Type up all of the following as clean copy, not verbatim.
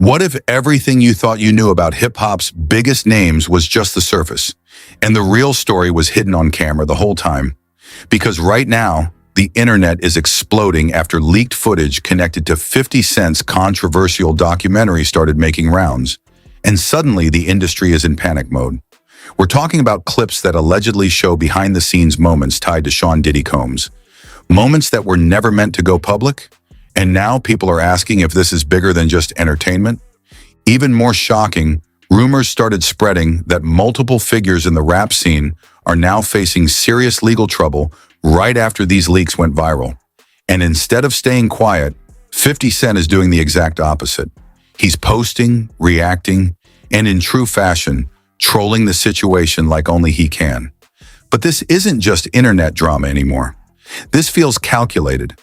What if everything you thought you knew about hip-hop's biggest names was just the surface, and the real story was hidden on camera the whole time? Because right now, the internet is exploding after leaked footage connected to 50 Cent's controversial documentary started making rounds. And suddenly, the industry is in panic mode. We're talking about clips that allegedly show behind-the-scenes moments tied to Sean Diddy Combs. Moments that were never meant to go public. And now people are asking if this is bigger than just entertainment. Even more shocking, rumors started spreading that multiple figures in the rap scene are now facing serious legal trouble right after these leaks went viral. And instead of staying quiet, 50 Cent is doing the exact opposite. He's posting, reacting, and in true fashion, trolling the situation like only he can. But this isn't just internet drama anymore. This feels calculated.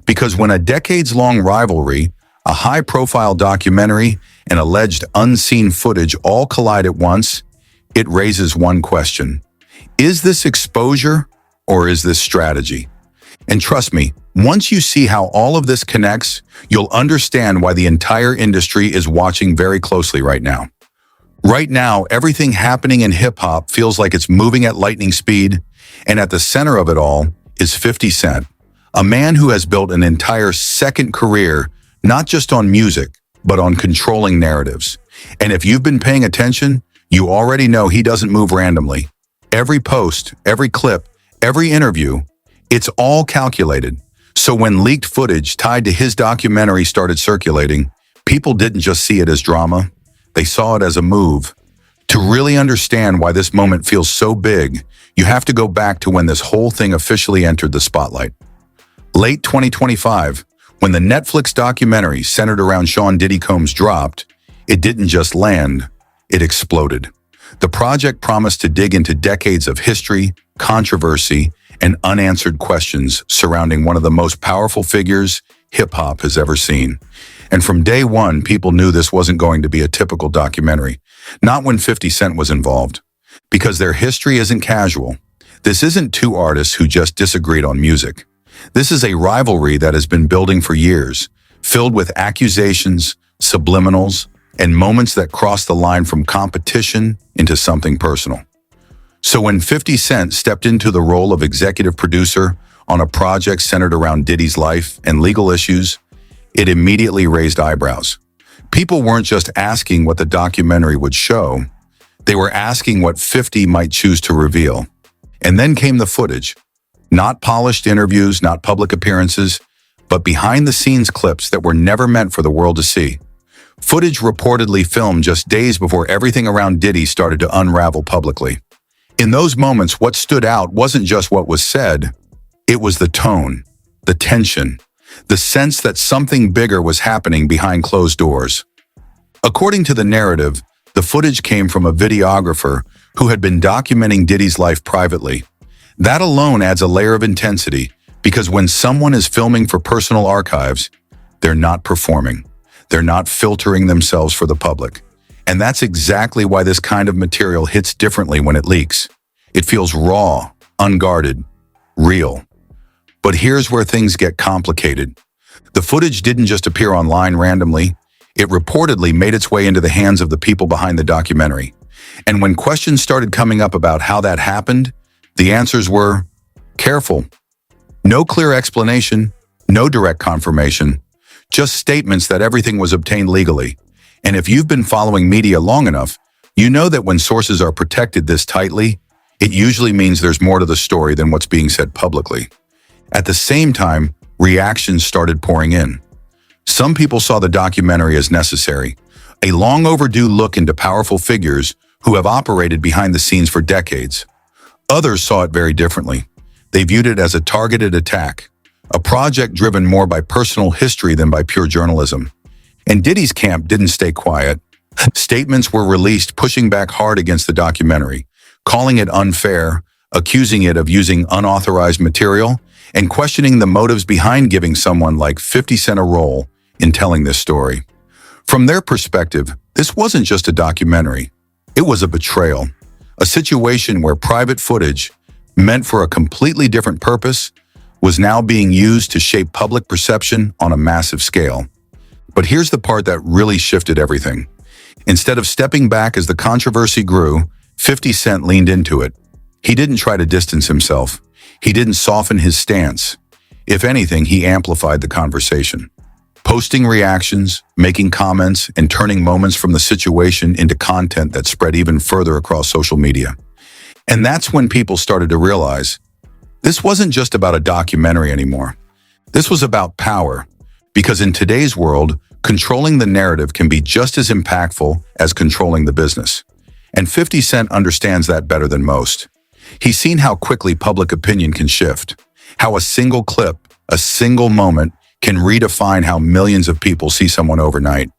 Because when a decades-long rivalry, a high-profile documentary, and alleged unseen footage all collide at once, it raises one question. Is this exposure or is this strategy? And trust me, once you see how all of this connects, you'll understand why the entire industry is watching very closely right now. Right now, everything happening in hip-hop feels like it's moving at lightning speed, and at the center of it all is 50 Cent. A man who has built an entire second career, not just on music, but on controlling narratives. And if you've been paying attention, you already know he doesn't move randomly. Every post, every clip, every interview, it's all calculated. So when leaked footage tied to his documentary started circulating, people didn't just see it as drama, they saw it as a move. To really understand why this moment feels so big, you have to go back to when this whole thing officially entered the spotlight. Late 2025, when the Netflix documentary centered around Sean Diddy Combs dropped, it didn't just land, it exploded. The project promised to dig into decades of history, controversy, and unanswered questions surrounding one of the most powerful figures hip-hop has ever seen. And from day one, people knew this wasn't going to be a typical documentary, not when 50 Cent was involved. Because their history isn't casual. This isn't two artists who just disagreed on music. This is a rivalry that has been building for years, filled with accusations, subliminals, and moments that cross the line from competition into something personal. So when 50 Cent stepped into the role of executive producer on a project centered around Diddy's life and legal issues, it immediately raised eyebrows. People weren't just asking what the documentary would show, they were asking what 50 might choose to reveal. And then came the footage. Not polished interviews, not public appearances, but behind-the-scenes clips that were never meant for the world to see. Footage reportedly filmed just days before everything around Diddy started to unravel publicly. In those moments, what stood out wasn't just what was said, it was the tone, the tension, the sense that something bigger was happening behind closed doors. According to the narrative, the footage came from a videographer who had been documenting Diddy's life privately. That alone adds a layer of intensity, because when someone is filming for personal archives, they're not performing. They're not filtering themselves for the public. And that's exactly why this kind of material hits differently when it leaks. It feels raw, unguarded, real. But here's where things get complicated. The footage didn't just appear online randomly. It reportedly made its way into the hands of the people behind the documentary. And when questions started coming up about how that happened, the answers were, careful. No clear explanation, no direct confirmation, just statements that everything was obtained legally. And if you've been following media long enough, you know that when sources are protected this tightly, it usually means there's more to the story than what's being said publicly. At the same time, reactions started pouring in. Some people saw the documentary as necessary, a long overdue look into powerful figures who have operated behind the scenes for decades. Others saw it very differently. They viewed it as a targeted attack, a project driven more by personal history than by pure journalism. And Diddy's camp didn't stay quiet. Statements were released pushing back hard against the documentary, calling it unfair, accusing it of using unauthorized material, and questioning the motives behind giving someone like 50 Cent a role in telling this story. From their perspective, this wasn't just a documentary. It was a betrayal, a situation where private footage, meant for a completely different purpose, was now being used to shape public perception on a massive scale. But here's the part that really shifted everything. Instead of stepping back as the controversy grew, 50 Cent leaned into it. He didn't try to distance himself. He didn't soften his stance. If anything, he amplified the conversation. Posting reactions, making comments, and turning moments from the situation into content that spread even further across social media. And that's when people started to realize this wasn't just about a documentary anymore. This was about power, because in today's world, controlling the narrative can be just as impactful as controlling the business. And 50 Cent understands that better than most. He's seen how quickly public opinion can shift, how a single clip, a single moment, can redefine how millions of people see someone overnight.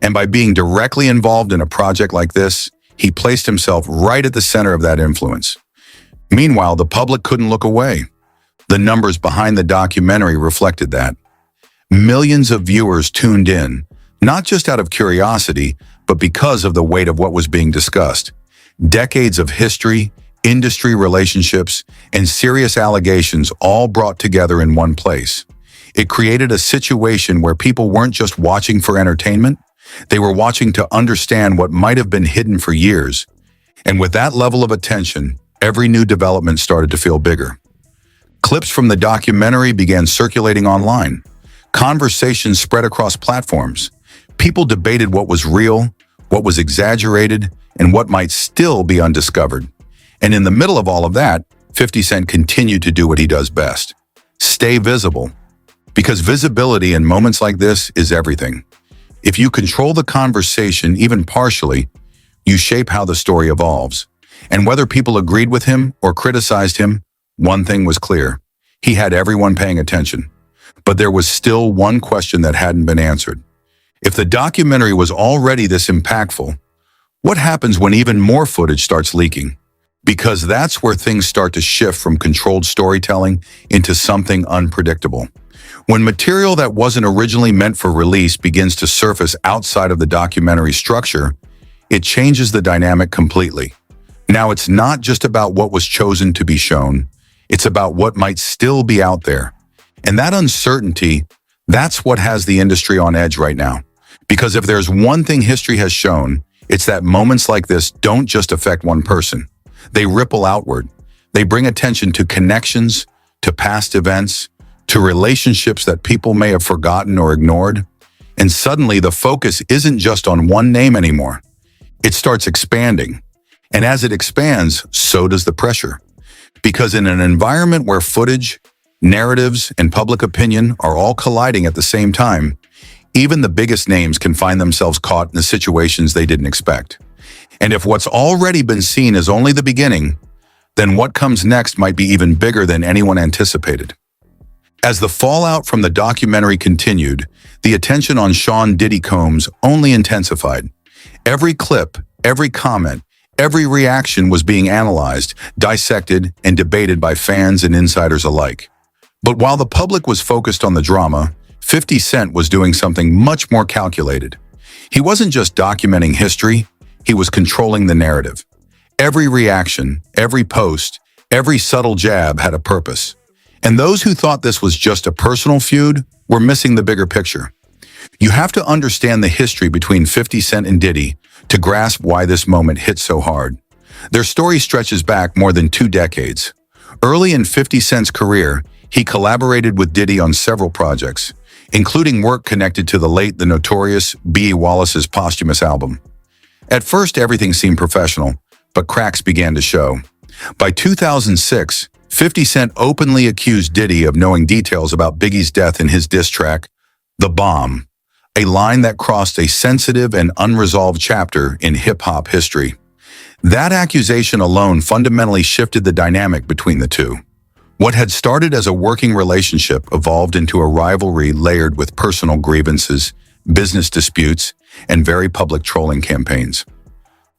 And by being directly involved in a project like this, he placed himself right at the center of that influence. Meanwhile, the public couldn't look away. The numbers behind the documentary reflected that. Millions of viewers tuned in, not just out of curiosity, but because of the weight of what was being discussed. Decades of history, industry relationships, and serious allegations all brought together in one place. It created a situation where people weren't just watching for entertainment, they were watching to understand what might have been hidden for years. And with that level of attention, every new development started to feel bigger. Clips from the documentary began circulating online. Conversations spread across platforms. People debated what was real, what was exaggerated, and what might still be undiscovered. And in the middle of all of that, 50 Cent continued to do what he does best: stay visible. Because visibility in moments like this is everything. If you control the conversation, even partially, you shape how the story evolves. And whether people agreed with him or criticized him, one thing was clear: he had everyone paying attention. But there was still one question that hadn't been answered. If the documentary was already this impactful, what happens when even more footage starts leaking? Because that's where things start to shift from controlled storytelling into something unpredictable. When material that wasn't originally meant for release begins to surface outside of the documentary structure, it changes the dynamic completely. Now it's not just about what was chosen to be shown, it's about what might still be out there. And that uncertainty, that's what has the industry on edge right now. Because if there's one thing history has shown, it's that moments like this don't just affect one person. They ripple outward. They bring attention to connections, to past events, to relationships that people may have forgotten or ignored. And suddenly the focus isn't just on one name anymore. It starts expanding. And as it expands, so does the pressure. Because in an environment where footage, narratives, and public opinion are all colliding at the same time, even the biggest names can find themselves caught in the situations they didn't expect. And if what's already been seen is only the beginning, then what comes next might be even bigger than anyone anticipated. As the fallout from the documentary continued, the attention on Sean Diddy Combs only intensified. Every clip, every comment, every reaction was being analyzed, dissected, and debated by fans and insiders alike. But while the public was focused on the drama, 50 Cent was doing something much more calculated. He wasn't just documenting history, he was controlling the narrative. Every reaction, every post, every subtle jab had a purpose. And those who thought this was just a personal feud were missing the bigger picture. You have to understand the history between 50 Cent and Diddy to grasp why this moment hit so hard. Their story stretches back more than 2 decades. Early in 50 Cent's career, he collaborated with Diddy on several projects, including work connected to the notorious B. Wallace's posthumous album. At first, everything seemed professional, but cracks began to show. By 2006, 50 Cent openly accused Diddy of knowing details about Biggie's death in his diss track, The Bomb, a line that crossed a sensitive and unresolved chapter in hip-hop history. That accusation alone fundamentally shifted the dynamic between the two. What had started as a working relationship evolved into a rivalry layered with personal grievances, business disputes, and very public trolling campaigns.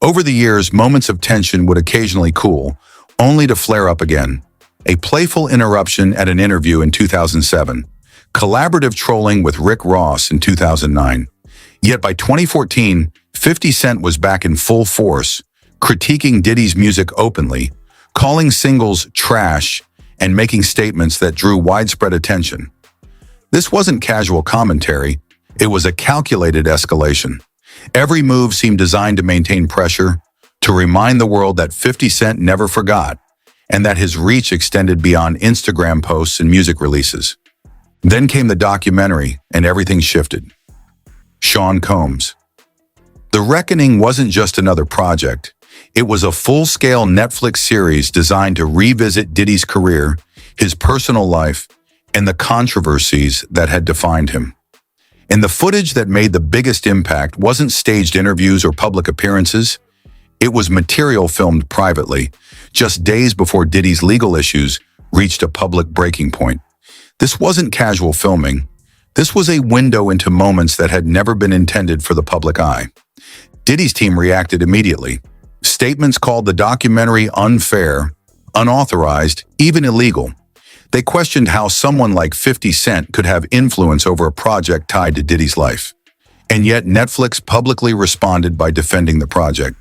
Over the years, moments of tension would occasionally cool, only to flare up again. A playful interruption at an interview in 2007, collaborative trolling with Rick Ross in 2009. Yet by 2014, 50 Cent was back in full force, critiquing Diddy's music openly, calling singles trash, and making statements that drew widespread attention. This wasn't casual commentary. It was a calculated escalation. Every move seemed designed to maintain pressure, to remind the world that 50 Cent never forgot, and that his reach extended beyond Instagram posts and music releases. Then came the documentary, and everything shifted. Sean Combs. The Reckoning wasn't just another project. It was a full-scale Netflix series designed to revisit Diddy's career, his personal life, and the controversies that had defined him. And the footage that made the biggest impact wasn't staged interviews or public appearances. It was material filmed privately, just days before Diddy's legal issues reached a public breaking point. This wasn't casual filming. This was a window into moments that had never been intended for the public eye. Diddy's team reacted immediately. Statements called the documentary unfair, unauthorized, even illegal. They questioned how someone like 50 Cent could have influence over a project tied to Diddy's life. And yet Netflix publicly responded by defending the project,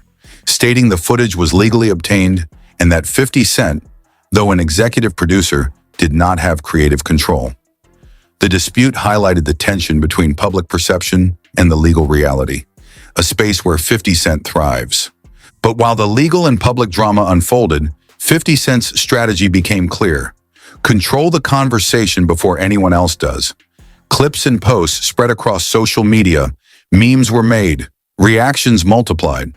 stating the footage was legally obtained and that 50 Cent, though an executive producer, did not have creative control. The dispute highlighted the tension between public perception and the legal reality, a space where 50 Cent thrives. But while the legal and public drama unfolded, 50 Cent's strategy became clear. Control the conversation before anyone else does. Clips and posts spread across social media, memes were made, reactions multiplied.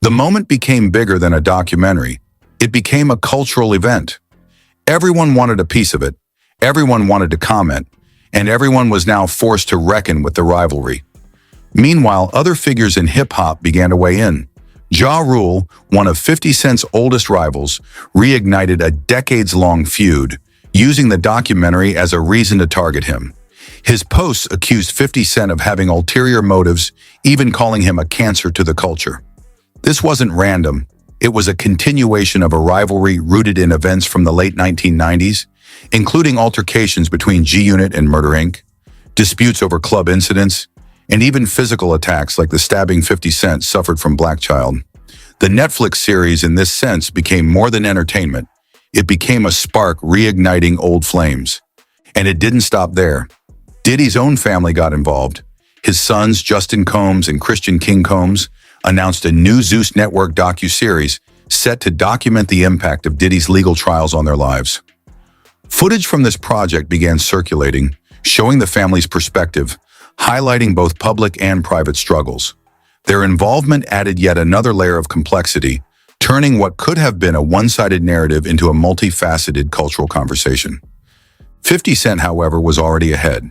The moment became bigger than a documentary. It became a cultural event. Everyone wanted a piece of it, everyone wanted to comment, and everyone was now forced to reckon with the rivalry. Meanwhile, other figures in hip-hop began to weigh in. Ja Rule, one of 50 Cent's oldest rivals, reignited a decades-long feud, using the documentary as a reason to target him. His posts accused 50 Cent of having ulterior motives, even calling him a cancer to the culture. This wasn't random. It was a continuation of a rivalry rooted in events from the late 1990s, including altercations between G-Unit and Murder Inc., disputes over club incidents, and even physical attacks like the stabbing 50 Cent suffered from Black Child. The Netflix series in this sense became more than entertainment. It became a spark reigniting old flames. And it didn't stop there. Diddy's own family got involved. His sons, Justin Combs and Christian King Combs, announced a new Zeus Network docu-series set to document the impact of Diddy's legal trials on their lives. Footage from this project began circulating, showing the family's perspective, highlighting both public and private struggles. Their involvement added yet another layer of complexity, turning what could have been a one-sided narrative into a multifaceted cultural conversation. 50 Cent, however, was already ahead.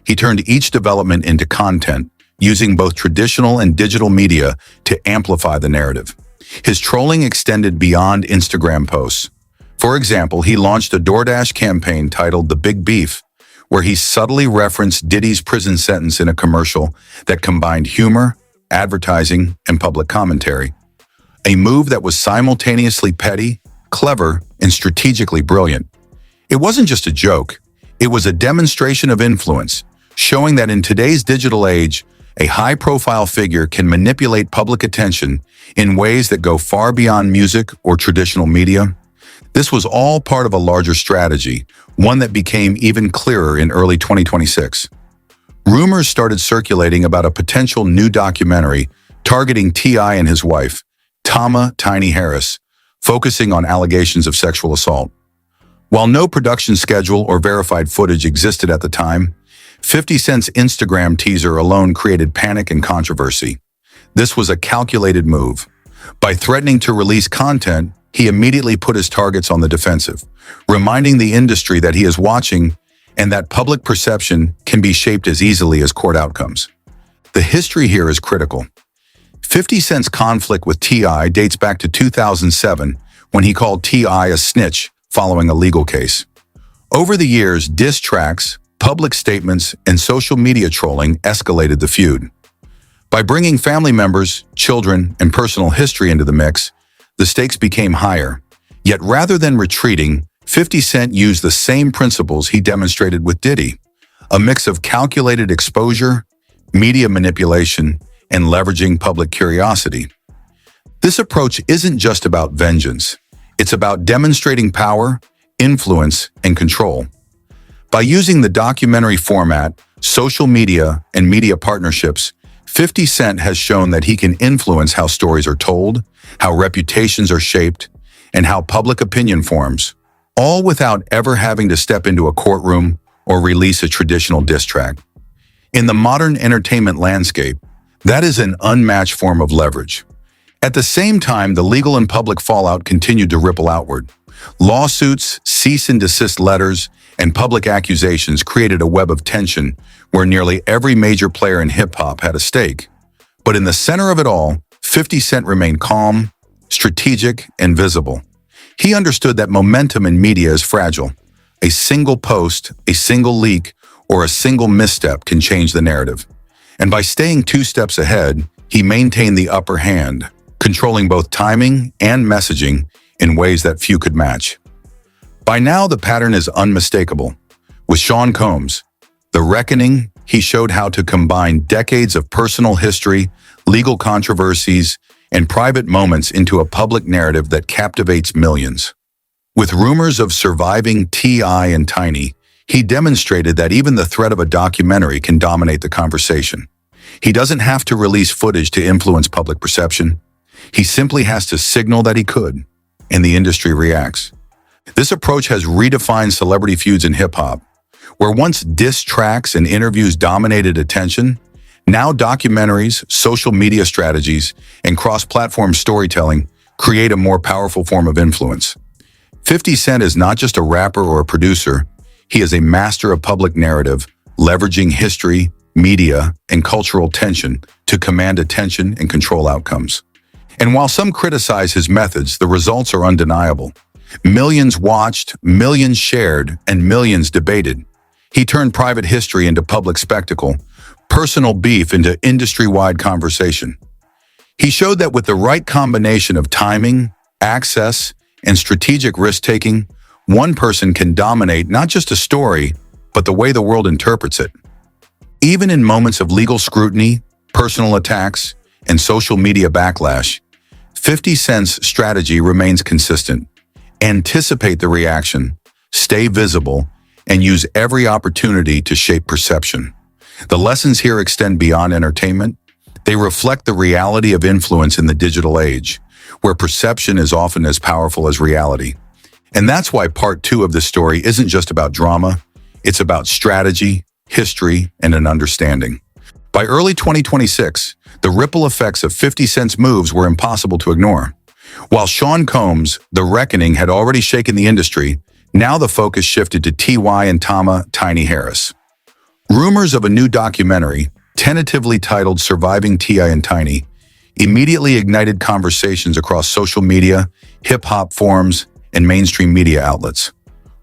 He turned each development into content, using both traditional and digital media to amplify the narrative. His trolling extended beyond Instagram posts. For example, he launched a DoorDash campaign titled The Big Beef, where he subtly referenced Diddy's prison sentence in a commercial that combined humor, advertising, and public commentary. A move that was simultaneously petty, clever, and strategically brilliant. It wasn't just a joke, it was a demonstration of influence, showing that in today's digital age, a high-profile figure can manipulate public attention in ways that go far beyond music or traditional media. This was all part of a larger strategy, one that became even clearer in early 2026. Rumors started circulating about a potential new documentary targeting T.I. and his wife, Tama Tiny Harris, focusing on allegations of sexual assault. While no production schedule or verified footage existed at the time, 50 Cent's Instagram teaser alone created panic and controversy. This was a calculated move. By threatening to release content, he immediately put his targets on the defensive, reminding the industry that he is watching and that public perception can be shaped as easily as court outcomes. The history here is critical. 50 Cent's conflict with T.I. dates back to 2007, when he called T.I. a snitch following a legal case. Over the years, diss tracks, public statements, and social media trolling escalated the feud. By bringing family members, children, and personal history into the mix, the stakes became higher. Yet rather than retreating, 50 Cent used the same principles he demonstrated with Diddy, a mix of calculated exposure, media manipulation, and leveraging public curiosity. This approach isn't just about vengeance. It's about demonstrating power, influence, and control. By using the documentary format, social media, and media partnerships, 50 Cent has shown that he can influence how stories are told, how reputations are shaped, and how public opinion forms, all without ever having to step into a courtroom or release a traditional diss track. In the modern entertainment landscape, that is an unmatched form of leverage. At the same time, the legal and public fallout continued to ripple outward. Lawsuits, cease and desist letters, and public accusations created a web of tension where nearly every major player in hip-hop had a stake. But in the center of it all, 50 Cent remained calm, strategic, and visible. He understood that momentum in media is fragile. A single post, a single leak, or a single misstep can change the narrative. And by staying 2 steps ahead, he maintained the upper hand, controlling both timing and messaging in ways that few could match. By now, the pattern is unmistakable. With Sean Combs, The Reckoning, he showed how to combine decades of personal history, legal controversies, and private moments into a public narrative that captivates millions. With rumors of surviving T.I. and Tiny, he demonstrated that even the threat of a documentary can dominate the conversation. He doesn't have to release footage to influence public perception. He simply has to signal that he could, and the industry reacts. This approach has redefined celebrity feuds in hip-hop. Where once diss tracks and interviews dominated attention, now documentaries, social media strategies, and cross-platform storytelling create a more powerful form of influence. 50 Cent is not just a rapper or a producer, he is a master of public narrative, leveraging history, media, and cultural tension to command attention and control outcomes. And while some criticize his methods, the results are undeniable. Millions watched, millions shared, and millions debated. He turned private history into public spectacle, personal beef into industry-wide conversation. He showed that with the right combination of timing, access, and strategic risk-taking, one person can dominate not just a story, but the way the world interprets it. Even in moments of legal scrutiny, personal attacks, and social media backlash, 50 Cent's strategy remains consistent. Anticipate the reaction, stay visible, and use every opportunity to shape perception. The lessons here extend beyond entertainment. They reflect the reality of influence in the digital age, where perception is often as powerful as reality. And that's why part 2 of this story isn't just about drama, it's about strategy, history, and an understanding. By early 2026, the ripple effects of 50 Cent's moves were impossible to ignore. While Sean Combs' The Reckoning had already shaken the industry, now the focus shifted to T.Y. and Tiny Harris. Rumors of a new documentary, tentatively titled Surviving T.I. and Tiny, immediately ignited conversations across social media, hip-hop forums, and mainstream media outlets.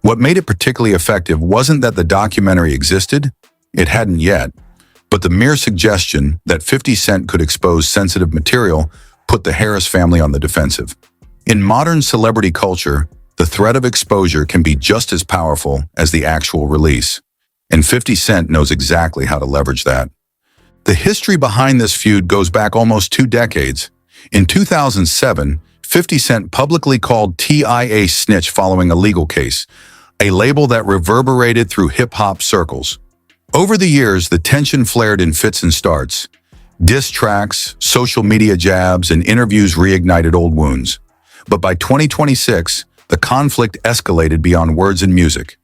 What made it particularly effective wasn't that the documentary existed, it hadn't yet, but the mere suggestion that 50 Cent could expose sensitive material put the Harris family on the defensive. In modern celebrity culture, the threat of exposure can be just as powerful as the actual release, and 50 Cent knows exactly how to leverage that. The history behind this feud goes back almost 2 decades. In 2007, 50 Cent publicly called T.I. a snitch following a legal case, a label that reverberated through hip-hop circles. Over the years, the tension flared in fits and starts. Diss tracks, social media jabs, and interviews reignited old wounds. But by 2026, the conflict escalated beyond words and music.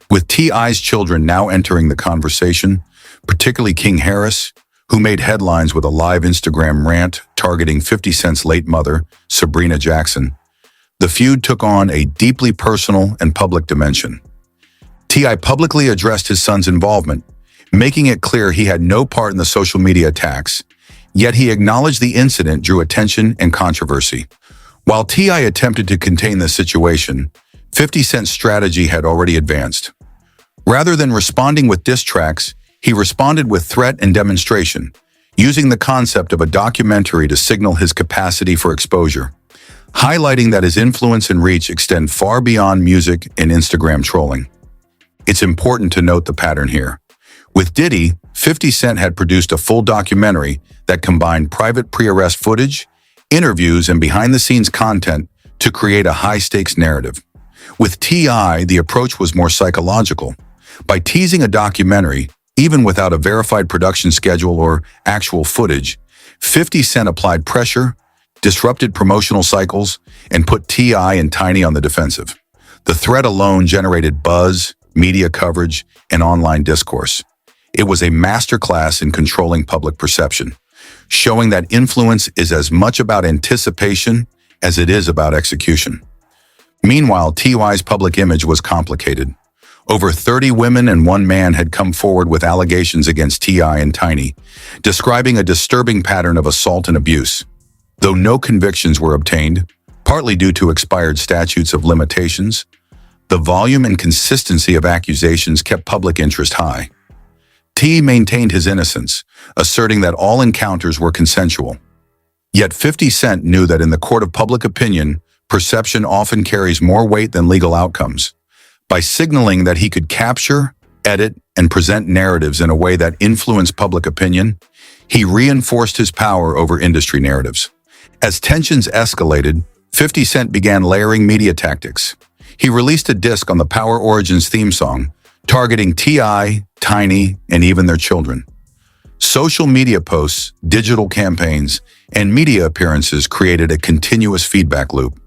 With T.I.'s children now entering the conversation, particularly King Harris, who made headlines with a live Instagram rant targeting 50 Cent's late mother, Sabrina Jackson, the feud took on a deeply personal and public dimension. T.I. publicly addressed his son's involvement, making it clear he had no part in the social media attacks, yet he acknowledged the incident drew attention and controversy. While T.I. attempted to contain the situation, 50 Cent's strategy had already advanced. Rather than responding with diss tracks, he responded with threat and demonstration, using the concept of a documentary to signal his capacity for exposure, highlighting that his influence and reach extend far beyond music and Instagram trolling. It's important to note the pattern here. With Diddy, 50 Cent had produced a full documentary that combined private pre-arrest footage, interviews, and behind-the-scenes content to create a high-stakes narrative. With T.I., the approach was more psychological. By teasing a documentary, Even without a verified production schedule or actual footage, 50 Cent applied pressure, disrupted promotional cycles, and put T.I. and Tiny on the defensive. The threat alone generated buzz, media coverage, and online discourse. It was a masterclass in controlling public perception, showing that influence is as much about anticipation as it is about execution. Meanwhile, T.Y.'s public image was complicated. Over 30 women and one man had come forward with allegations against T.I. and Tiny, describing a disturbing pattern of assault and abuse. Though no convictions were obtained, partly due to expired statutes of limitations, the volume and consistency of accusations kept public interest high. T maintained his innocence, asserting that all encounters were consensual. Yet 50 Cent knew that in the court of public opinion, perception often carries more weight than legal outcomes. By signaling that he could capture, edit, and present narratives in a way that influenced public opinion, he reinforced his power over industry narratives. As tensions escalated, 50 Cent began layering media tactics. He released a disc on the Power Origins theme song, targeting T.I., Tiny, and even their children. Social media posts, digital campaigns, and media appearances created a continuous feedback loop.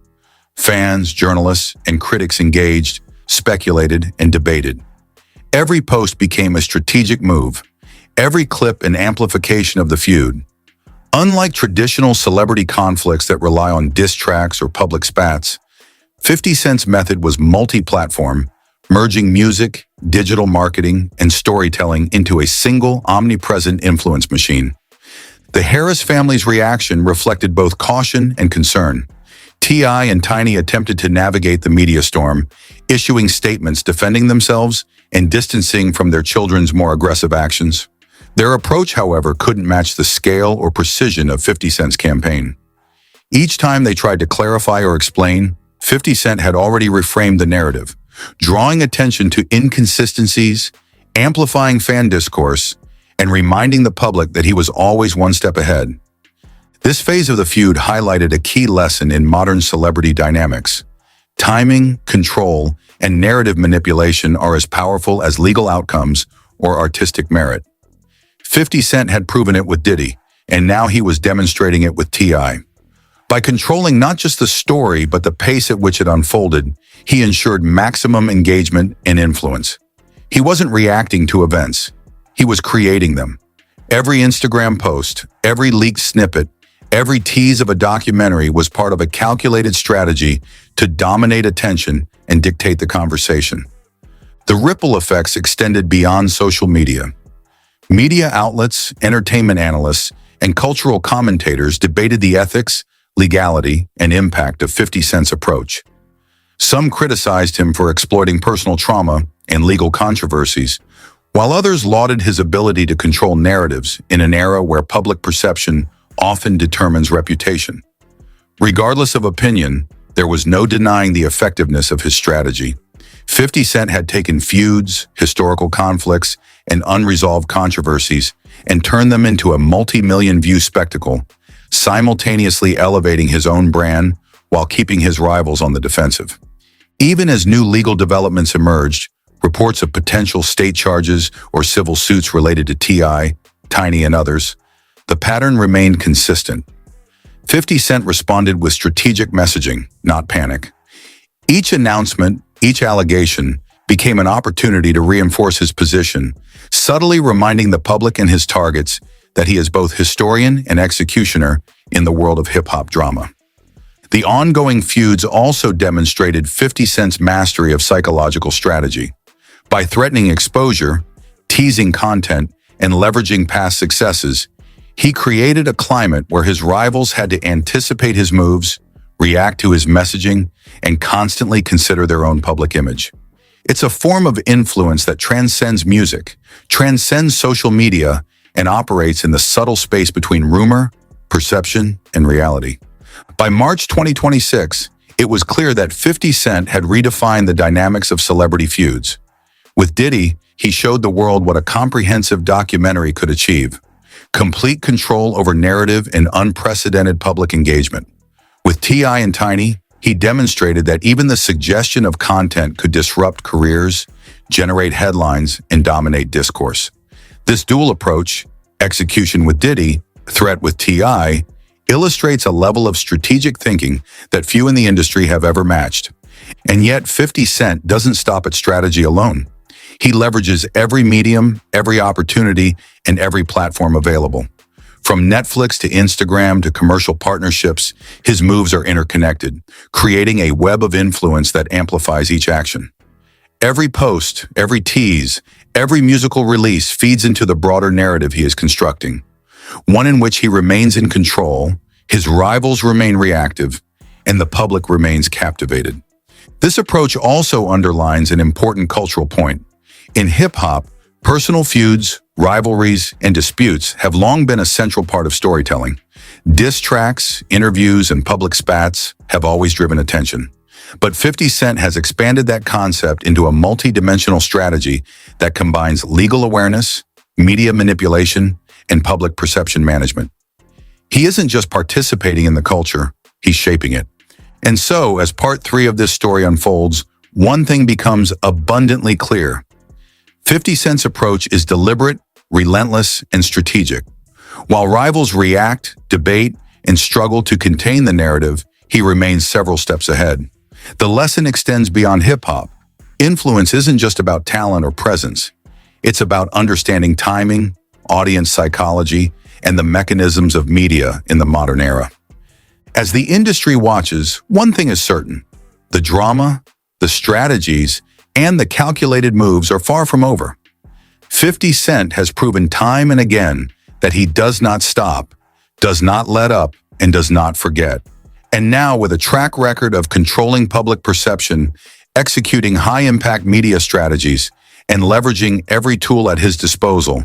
Fans, journalists, and critics engaged, speculated, and debated. Every post became a strategic move, every clip an amplification of the feud. Unlike traditional celebrity conflicts that rely on diss tracks or public spats, 50 Cent's method was multi-platform, merging music, digital marketing, and storytelling into a single, omnipresent influence machine. The Harris family's reaction reflected both caution and concern. T.I. and Tiny attempted to navigate the media storm, issuing statements defending themselves and distancing from their children's more aggressive actions. Their approach, however, couldn't match the scale or precision of 50 Cent's campaign. Each time they tried to clarify or explain, 50 Cent had already reframed the narrative, drawing attention to inconsistencies, amplifying fan discourse, and reminding the public that he was always one step ahead. This phase of the feud highlighted a key lesson in modern celebrity dynamics. Timing, control, and narrative manipulation are as powerful as legal outcomes or artistic merit. 50 Cent had proven it with Diddy, and now he was demonstrating it with T.I. By controlling not just the story but the pace at which it unfolded, he ensured maximum engagement and influence. He wasn't reacting to events, he was creating them. Every Instagram post, every leaked snippet, every tease of a documentary was part of a calculated strategy to dominate attention and dictate the conversation. The ripple effects extended beyond social media. Media outlets, entertainment analysts, and cultural commentators debated the ethics, legality, and impact of 50 Cent's approach. Some criticized him for exploiting personal trauma and legal controversies, while others lauded his ability to control narratives in an era where public perception often determines reputation. Regardless of opinion, there was no denying the effectiveness of his strategy. 50 Cent had taken feuds, historical conflicts, and unresolved controversies and turned them into a multi-million-view spectacle, simultaneously elevating his own brand while keeping his rivals on the defensive. Even as new legal developments emerged, reports of potential state charges or civil suits related to T.I., Tiny, and others, the pattern remained consistent. 50 Cent responded with strategic messaging, not panic. Each announcement, each allegation, became an opportunity to reinforce his position, subtly reminding the public and his targets that he is both historian and executioner in the world of hip-hop drama. The ongoing feuds also demonstrated 50 Cent's mastery of psychological strategy. By threatening exposure, teasing content, and leveraging past successes, he created a climate where his rivals had to anticipate his moves, react to his messaging, and constantly consider their own public image. It's a form of influence that transcends music, transcends social media, and operates in the subtle space between rumor, perception, and reality. By March 2026, it was clear that 50 Cent had redefined the dynamics of celebrity feuds. With Diddy, he showed the world what a comprehensive documentary could achieve: complete control over narrative and unprecedented public engagement. With T.I. and Tiny, he demonstrated that even the suggestion of content could disrupt careers, generate headlines, and dominate discourse. This dual approach, execution with Diddy, threat with T.I., illustrates a level of strategic thinking that few in the industry have ever matched. And yet 50 Cent doesn't stop at strategy alone. He leverages every medium, every opportunity, and every platform available. From Netflix to Instagram to commercial partnerships, his moves are interconnected, creating a web of influence that amplifies each action. Every post, every tease, every musical release feeds into the broader narrative he is constructing, one in which he remains in control, his rivals remain reactive, and the public remains captivated. This approach also underlines an important cultural point. In hip-hop, personal feuds, rivalries, and disputes have long been a central part of storytelling. Diss tracks, interviews, and public spats have always driven attention. But 50 Cent has expanded that concept into a multi-dimensional strategy that combines legal awareness, media manipulation, and public perception management. He isn't just participating in the culture, he's shaping it. And so, as part 3 of this story unfolds, one thing becomes abundantly clear. 50 Cent's approach is deliberate, relentless, and strategic. While rivals react, debate, and struggle to contain the narrative, he remains several steps ahead. The lesson extends beyond hip-hop. Influence isn't just about talent or presence. It's about understanding timing, audience psychology, and the mechanisms of media in the modern era. As the industry watches, one thing is certain. The drama, the strategies, and the calculated moves are far from over. 50 Cent has proven time and again that he does not stop, does not let up, and does not forget. And now, with a track record of controlling public perception, executing high-impact media strategies, and leveraging every tool at his disposal,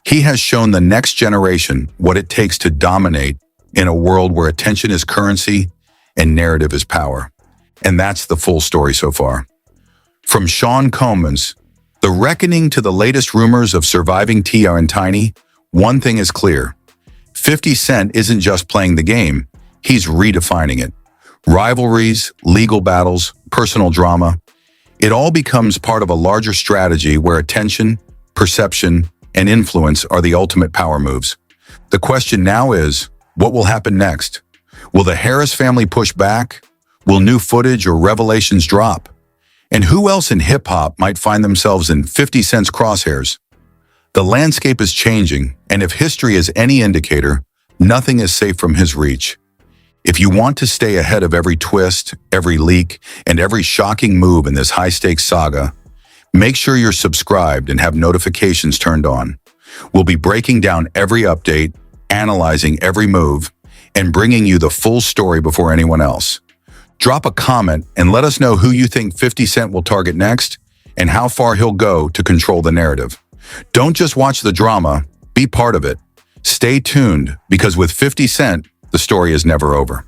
he has shown the next generation what it takes to dominate in a world where attention is currency and narrative is power. And that's the full story so far. From Sean Combs, the reckoning to the latest rumors of surviving T.I. and Tiny, one thing is clear. 50 Cent isn't just playing the game, he's redefining it. Rivalries, legal battles, personal drama, it all becomes part of a larger strategy where attention, perception, and influence are the ultimate power moves. The question now is, what will happen next? Will the Harris family push back? Will new footage or revelations drop? And who else in hip-hop might find themselves in 50 Cent's crosshairs? The landscape is changing, and if history is any indicator, nothing is safe from his reach. If you want to stay ahead of every twist, every leak, and every shocking move in this high-stakes saga, make sure you're subscribed and have notifications turned on. We'll be breaking down every update, analyzing every move, and bringing you the full story before anyone else. Drop a comment and let us know who you think 50 Cent will target next and how far he'll go to control the narrative. Don't just watch the drama, be part of it. Stay tuned, because with 50 Cent, the story is never over.